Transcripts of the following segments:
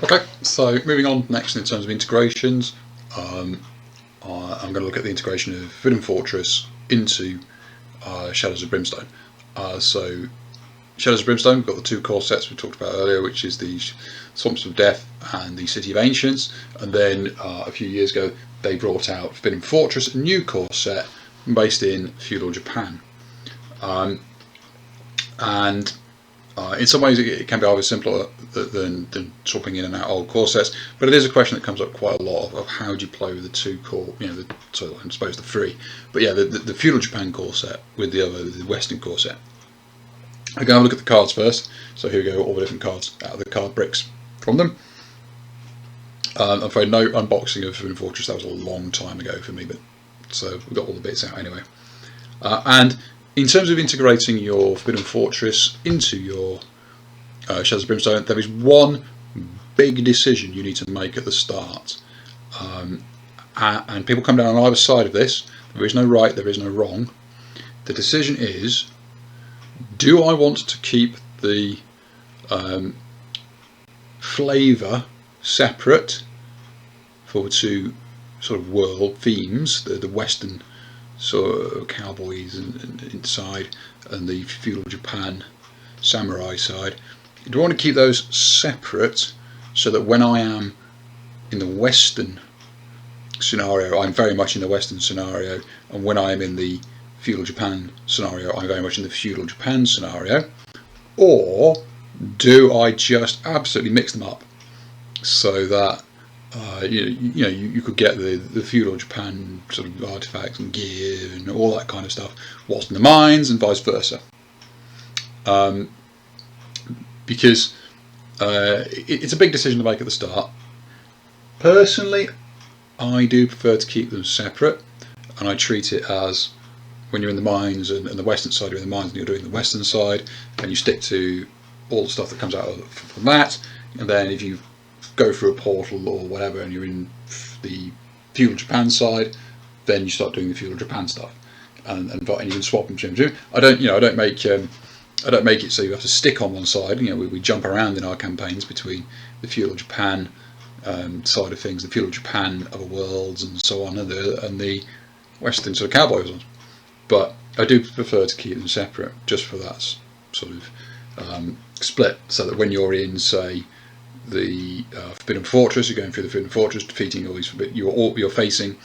Okay, so moving on next in terms of integrations, I'm going to look at the integration of Forbidden Fortress into Shadows of Brimstone. So Shadows of Brimstone, we've got the two core sets we talked about earlier, which is the Swamps of Death and the City of Ancients, and then a few years ago they brought out Forbidden Fortress, a new core set based in feudal Japan. In some ways it can be either simpler than swapping in and out old core sets, but it is a question that comes up quite a lot of how do you play with the two core, so I suppose the three, but yeah, the feudal Japan core set with the Western core set. I'm going to look at the cards first. So here we go, all the different cards out of the card bricks from them. I'm afraid no unboxing of Forbidden Fortress, that was a long time ago for me, but so we've got all the bits out anyway. And in terms of integrating your Forbidden Fortress into your Shadows of Brimstone, there is one big decision you need to make at the start. And people come down on either side of this. There is no right, there is no wrong. The decision is, do I want to keep the flavour separate for two sort of world themes, the Western sort of cowboys and inside, and the feudal Japan samurai side? Do I want to keep those separate so that when I am in the Western scenario, I'm very much in the Western scenario, and when I am in the feudal Japan scenario, I'm very much in the feudal Japan scenario? Or do I just absolutely mix them up so that you could get the feudal Japan sort of artifacts and gear and all that kind of stuff whilst in the mines, and vice versa? Because it's a big decision to make at the start. Personally, I do prefer to keep them separate, and I treat it as, when you're in the mines and the Western side, you're in the mines and you're doing the Western side, and you stick to all the stuff that comes out from that, and then if you go through a portal or whatever and you're in the feudal Japan side, then you start doing the feudal Japan stuff, and you can swap them between. I don't make it so you have to stick on one side. We jump around in our campaigns between the feudal Japan side of things, the feudal Japan other worlds and so on, and the Western sort of cowboys ones. But I do prefer to keep them separate, just for that sort of split, so that when you're in, say, the Forbidden Fortress, you're going through the Forbidden Fortress, defeating all these you're facing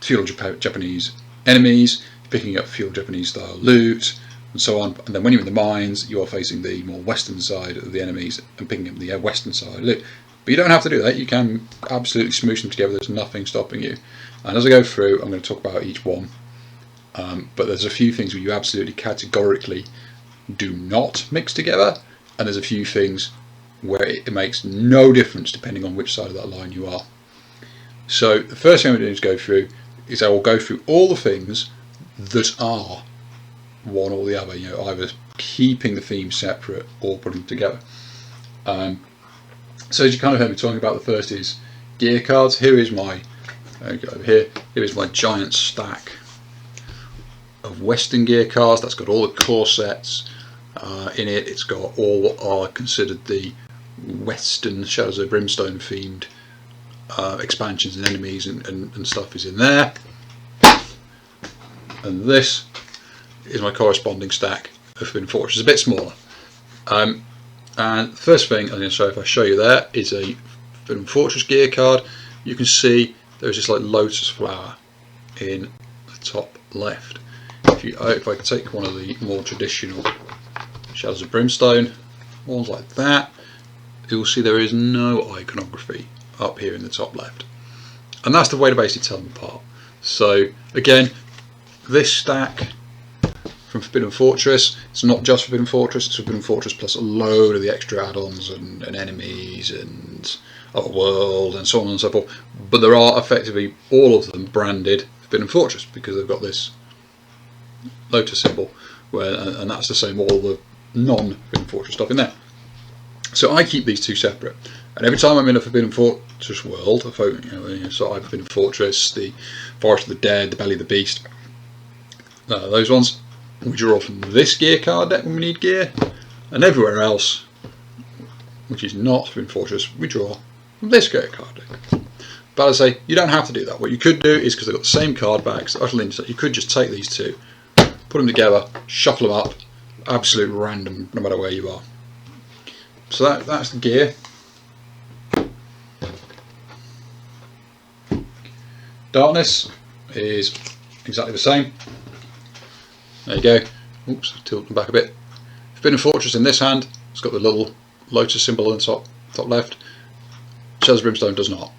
feudal Japanese enemies, picking up feudal Japanese style loot, and so on. And then when you're in the mines, you are facing the more Western side of the enemies and picking up the Western side loot. But you don't have to do that. You can absolutely smoosh them together. There's nothing stopping you. And as I go through, I'm going to talk about each one. But there's a few things where you absolutely categorically do not mix together, and there's a few things where it makes no difference depending on which side of that line you are. So the first thing I'm going to do is go through is I will go through all the things that are one or the other, either keeping the themes separate or putting them together. So as you kind of heard me talking about, the first is gear cards. Here is my here is my giant stack of Western gear cards. That's got all the core sets in it. It's got all what are considered the Western Shadows of Brimstone themed expansions and enemies and stuff is in there. And this is my corresponding stack of Forbidden Fortress. It's a bit smaller. And the first thing I'm going to show, if I show you there, is a Forbidden Fortress gear card. You can see there's this like lotus flower in the top left. If I take one of the more traditional Shadows of Brimstone ones like that, you'll see there is no iconography up here in the top left, and that's the way to basically tell them apart. So again, this stack from Forbidden Fortress, it's not just Forbidden Fortress, it's Forbidden Fortress plus a load of the extra add-ons and enemies and other world and so on and so forth, but there are effectively all of them branded Forbidden Fortress because they've got this lotus symbol, and that's the same all the non-Forbidden Fortress stuff in there. So I keep these two separate, and every time I'm in a Forbidden Fortress world, so I have Forbidden Fortress, the Forest of the Dead, the Belly of the Beast, those ones, we draw from this gear card deck when we need gear, and everywhere else which is not Forbidden Fortress, we draw from this great card deck. But as I say, you don't have to do that. What you could do is, because they've got the same card backs, you could just take these two, put them together, shuffle them up, absolute random, no matter where you are. So that's the gear. Darkness is exactly the same. There you go. Oops, tilt them back a bit. Forbidden Fortress in this hand, it's got the little lotus symbol on the top left. Shadows of Brimstone does not.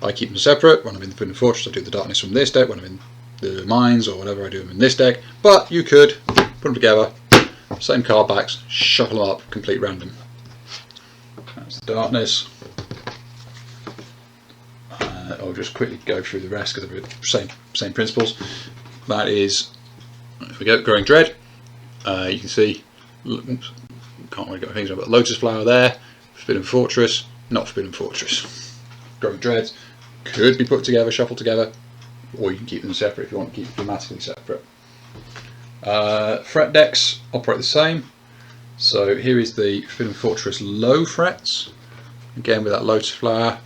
I keep them separate. When I'm in the Forbidden Fortress, I do the Darkness from this deck. When I'm in the Mines or whatever, I do them in this deck. But you could put them together, same card backs, shuffle them up, complete random. That's the Darkness. I'll just quickly go through the rest because they're same principles. That is, if we go, Growing Dread. You can see, oops, can't really get my fingers on, but Lotus Flower there. Forbidden Fortress, not Forbidden Fortress. Growing Dreads could be put together, shuffled together, or you can keep them separate if you want to keep them dramatically separate. Fret decks operate the same. So here is the Forbidden Fortress low frets, again with that Lotus Flower.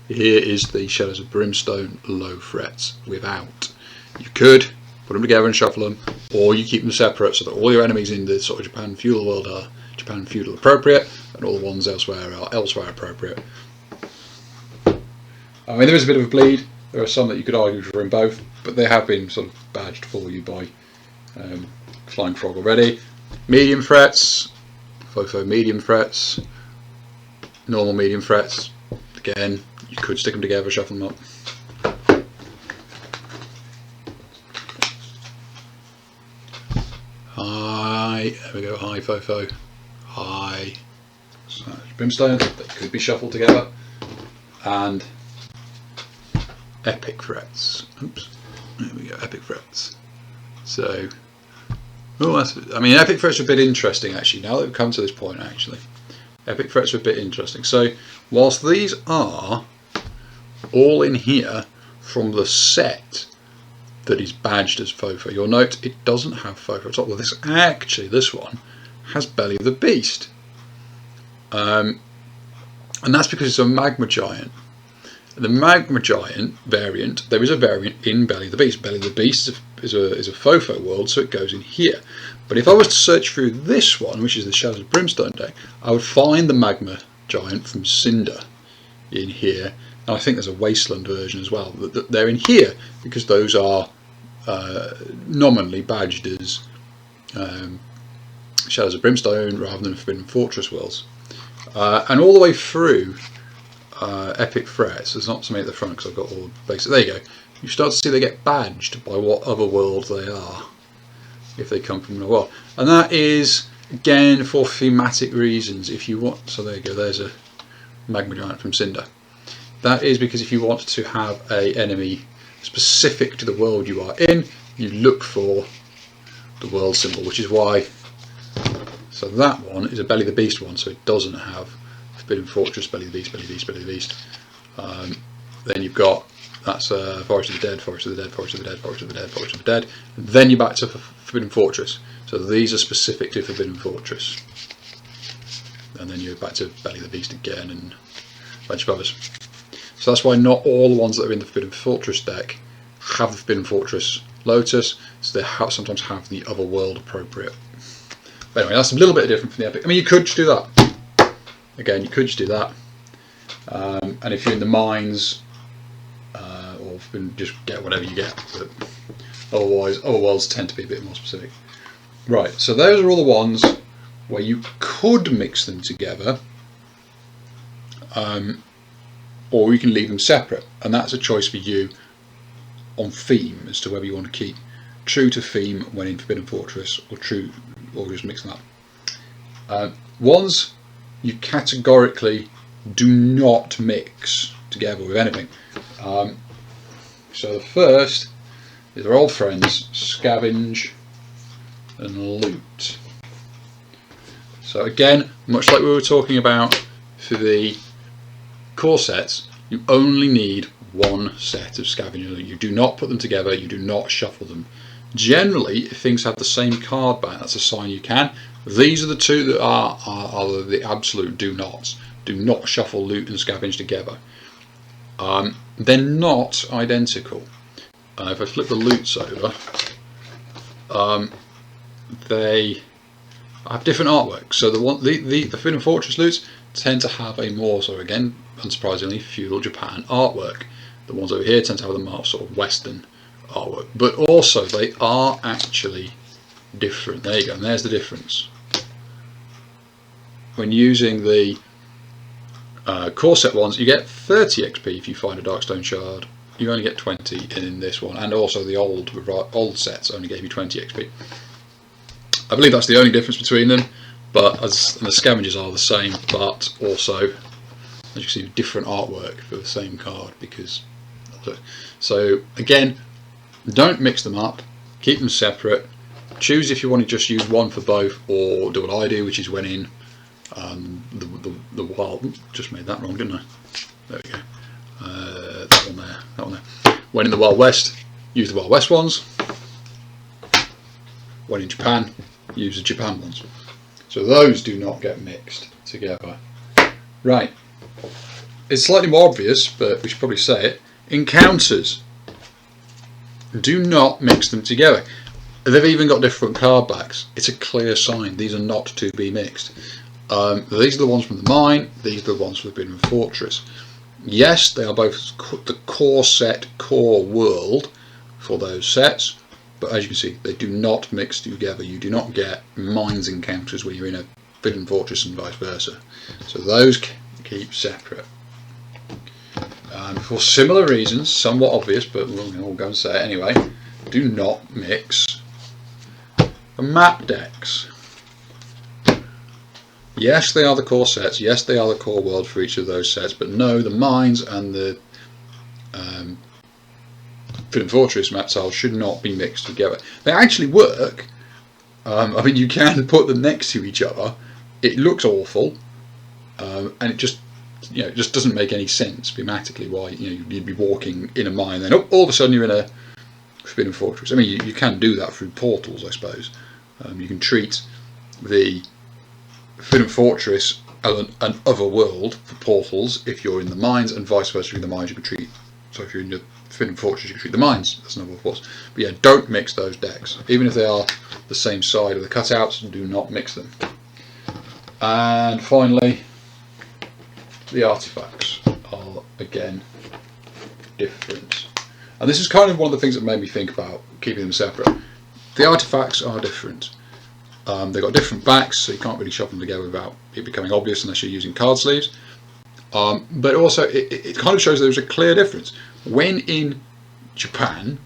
Here is the Shadows of Brimstone low frets without. You could put them together and shuffle them, or you keep them separate so that all your enemies in the sort of Japan feudal world are Japan feudal appropriate, and all the ones elsewhere are elsewhere appropriate. I mean, there is a bit of a bleed. There are some that you could argue for in both, but they have been sort of badged for you by Flying Frog already. Medium frets, Fofo medium frets, normal medium frets. Again, you could stick them together, shuffle them up. High, there we go, high Fofo, high Brimstone, they could be shuffled together. And epic frets. Oops, there we go, epic frets. So, epic frets are a bit interesting actually, now that we've come to this point actually. Epic frets are a bit interesting. So, whilst these are all in here from the set that is badged as Fofo, you'll note it doesn't have Fofo at all. Well, this one has Belly of the Beast. And that's because it's a Magma Giant. The Magma Giant variant, there is a variant in Belly of the Beast. Belly of the Beast is a Fofo world, so it goes in here. But if I was to search through this one, which is the Shadows of Brimstone deck, I would find the Magma Giant from Cinder in here. And I think there's a Wasteland version as well. They're in here because those are nominally badged as Shadows of Brimstone rather than Forbidden Fortress worlds. And all the way through Epic Frets, there's not something at the front because I've got all the basic. There you go. You start to see they get badged by what other world they are, if they come from another world. And that is, again, for thematic reasons. If you want, so there you go, there's a Magma Giant from Cinder. That is because if you want to have an enemy specific to the world you are in, you look for the world symbol, which is why. So that one is a Belly of the Beast one, so it doesn't have Forbidden Fortress, Belly of the Beast, Belly of the Beast, Belly of the Beast. Then you've got, that's Forest of the Dead, Forest of the Dead, Forest of the Dead, Forest of the Dead, Forest of the Dead. And then you're back to Forbidden Fortress. So these are specific to Forbidden Fortress. And then you're back to Belly of the Beast again and a bunch of others. So that's why not all the ones that are in the Forbidden Fortress deck have the Forbidden Fortress Lotus, so they sometimes have the other world appropriate. But anyway, that's a little bit different from the Epic. I mean, you could just do that. Again, you could just do that. And if you're in the Mines, or just get whatever you get. But otherwise, other worlds tend to be a bit more specific. Right, so those are all the ones where you could mix them together. Or you can leave them separate, and that's a choice for you on theme as to whether you want to keep true to theme when in Forbidden Fortress or just mix them up. Ones you categorically do not mix together with anything. So the first is our old friends Scavenge and Loot. So again, much like we were talking about for the core sets, you only need one set of Scavenge and Loot. You do not put them together, you do not shuffle them Generally, if things have the same card back, that's a sign you can. These are the two that are the absolute do nots. Do not shuffle, loot and scavenge together. They're not identical. If I flip the loots over, they have different artwork. So the Forbidden Fortress loots tend to have a more, so again, unsurprisingly, feudal Japan artwork. The ones over here tend to have the more sort of Western artwork, but also they are actually different. There you go, and there's the difference. When using the core set ones, you get 30 XP if you find a Darkstone shard. You only get 20 in this one, and also the old sets only gave you 20 XP. I believe that's the only difference between them, but and the scavengers are the same, but also, as you can see, different artwork for the same card. Because so again, don't mix them up, keep them separate. Choose if you want to just use one for both, or do what I do, which is when in the wild. Just made that wrong, didn't I? There we go. That one there. That one there. When in the Wild West, use the Wild West ones. When in Japan, use the Japan ones. So those do not get mixed together. Right. It's slightly more obvious, but we should probably say it. Encounters. Do not mix them together. They've even got different card backs. It's a clear sign. These are not to be mixed. These are the ones from the mine. These are the ones from the Brimstone Fortress. Yes, they are both the core set, core world for those sets. But as you can see, they do not mix together. You do not get mines encounters where you're in a Forbidden Fortress and vice versa. So those keep separate. For similar reasons, somewhat obvious, but we'll go and say it anyway, do not mix the map decks. Yes, they are the core sets, yes, they are the core world for each of those sets, but no, the mines and the Forbidden Fortress map tiles should not be mixed together. They actually work. I mean, you can put them next to each other. It looks awful, and it just just doesn't make any sense thematically. Why you'd be walking in a mine, then all of a sudden you're in a Forbidden Fortress. I mean, you can do that through portals, I suppose. You can treat the Forbidden Fortress as an other world for portals if you're in the mines, and vice versa. In the mines, you can treat. So if you're in the Forbidden Fortress, you can treat the mines. That's another force. But yeah, don't mix those decks. Even if they are the same side of the cutouts, do not mix them. And finally, the artifacts are again different. And this is kind of one of the things that made me think about keeping them separate. The artifacts are different. They've got different backs, so you can't really shove them together without it becoming obvious unless you're using card sleeves. But also, it kind of shows there's a clear difference. When in Japan,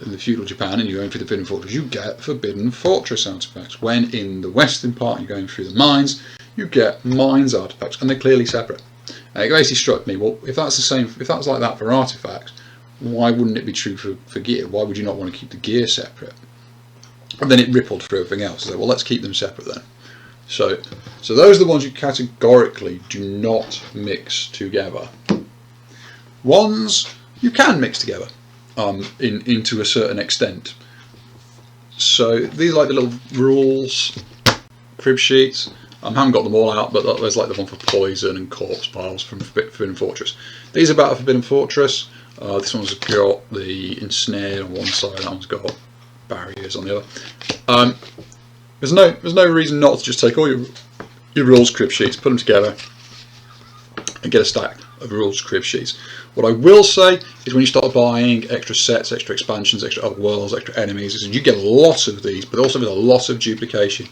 in the feudal Japan, and you're going through the Forbidden Fortress, you get Forbidden Fortress artifacts. When in the western part, you're going through the mines, you get mines artifacts, and they're clearly separate. And it basically struck me, well, if that's the same, if that's like that for artifacts, why wouldn't it be true for gear? Why would you not want to keep the gear separate? And then it rippled through everything else. So, well, let's keep them separate then. So those are the ones you categorically do not mix together. Ones you can mix together into a certain extent. So these are like the little rules, crib sheets. I haven't got them all out, but there's like the one for poison and corpse piles from Forbidden Fortress. These are about a Forbidden Fortress. This one's got the ensnared on one side, that one's got barriers on the other. There's no reason not to just take all your rules crib sheets, put them together, and get a stack of rules crib sheets. What I will say is when you start buying extra sets, extra expansions, extra other worlds, extra enemies, is you get a lot of these, but also there's a lot of duplication.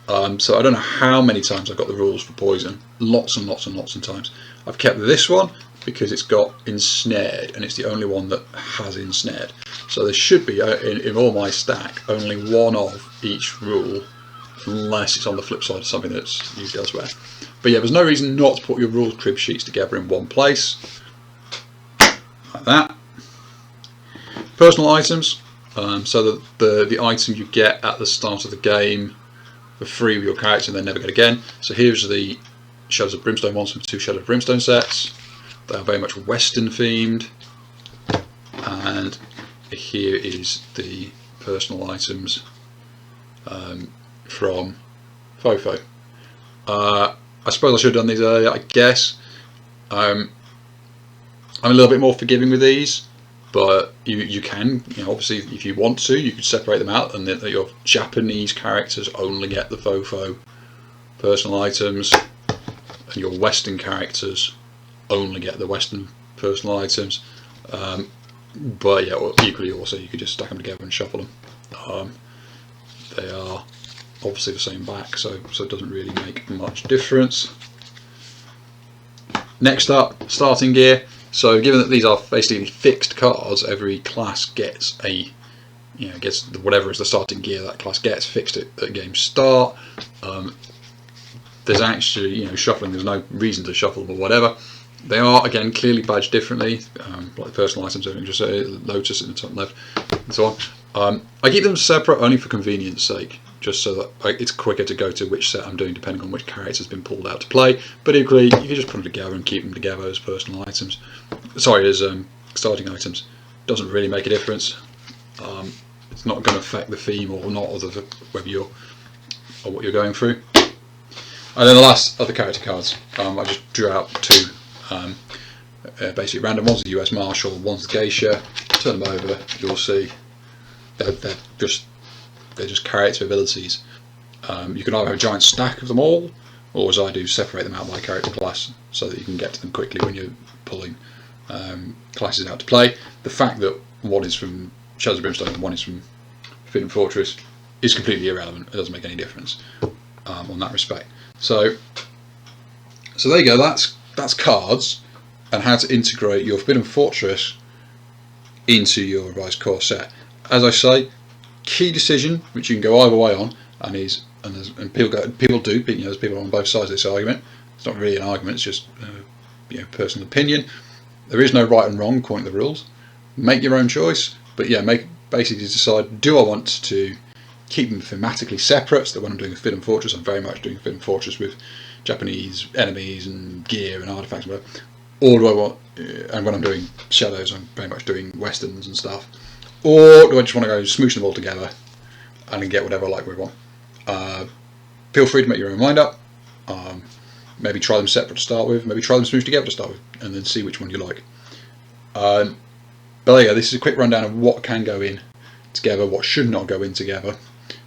So I don't know how many times I've got the rules for poison. Lots and lots and lots of times. I've kept this one because it's got ensnared, and it's the only one that has ensnared. So there should be, in all my stack, only one of each rule, unless it's on the flip side of something that's used elsewhere. But yeah, there's no reason not to put your rules crib sheets together in one place. Like that. Personal items. So that the item you get at the start of the game for free with your character and then never get again. So here's the Shadows of Brimstone ones from 2 Shadows of Brimstone sets. They are very much Western themed. And here is the personal items from FOFO. I suppose I should have done these earlier, I guess. I'm a little bit more forgiving with these, but you can, obviously if you want to, you could separate them out and that your Japanese characters only get the FOFO personal items and your Western characters only get the Western personal items. But yeah, equally also you could just stack them together and shuffle them. They are obviously the same back, so it doesn't really make much difference. Next up, starting gear. So given that these are basically fixed cards, every class gets gets whatever is the starting gear that class gets fixed at game start. There's actually, shuffling, there's no reason to shuffle them or whatever. They are, again, clearly badged differently, like the personal items, just Lotus in the top left, and so on. I keep them separate only for convenience sake, just so that it's quicker to go to which set I'm doing depending on which character's been pulled out to play. But equally, you can just put them together and keep them together as personal items. Sorry, as starting items. Doesn't really make a difference. It's not going to affect the theme or not, or whether you're or what you're going through. And then the last are the character cards. I just drew out two. Basically random ones, the US Marshal, one's the Geisha. Turn them over, you'll see they're just character abilities. You can either have a giant stack of them all, or as I do, separate them out by character class so that you can get to them quickly when you're pulling classes out to play. The fact that one is from Shadows of Brimstone and one is from Forbidden Fortress is completely irrelevant. It doesn't make any difference on that respect. So there you go. That's cards and how to integrate your Forbidden Fortress into your revised core set. As I say, key decision which you can go either way on, and people do. There's people on both sides of this argument. It's not really an argument. It's just personal opinion. There is no right and wrong according to the rules. Make your own choice, but basically decide: do I want to keep them thematically separate? So that when I'm doing Forbidden Fortress, I'm very much doing Forbidden Fortress with Japanese enemies and gear and artifacts and whatever. Or do I want, and when I'm doing Shadows, I'm very much doing Westerns and stuff. Or do I just want to go smoosh them all together and get whatever I like with one? Feel free to make your own mind up. Maybe try them separate to start with. Maybe try them smooshed together to start with, and then see which one you like. But there you go. This is a quick rundown of what can go in together, what should not go in together,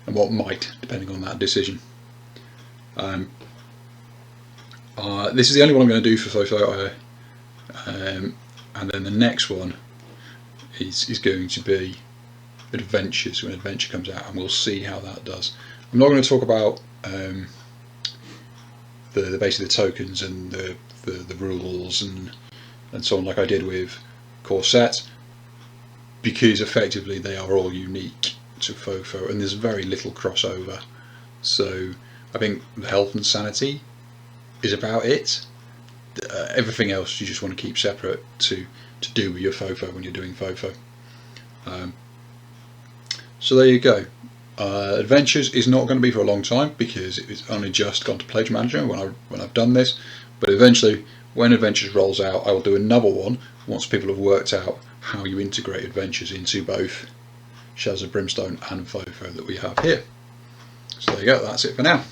and what might, depending on that decision. This is the only one I'm going to do for FOFO, and then the next one is going to be Adventures when Adventure comes out, and we'll see how that does. I'm not going to talk about basically the tokens and the rules and so on like I did with Core Set, because effectively they are all unique to FOFO and there's very little crossover. So I think the health and sanity is about it. Everything else you just want to keep separate to do with your FOFO when you're doing FOFO. So there you go. Adventures is not going to be for a long time because it's only just gone to Pledge Manager when I've done this. But eventually, when Adventures rolls out, I will do another one once people have worked out how you integrate Adventures into both Shadows of Brimstone and FOFO that we have here. So there you go. That's it for now.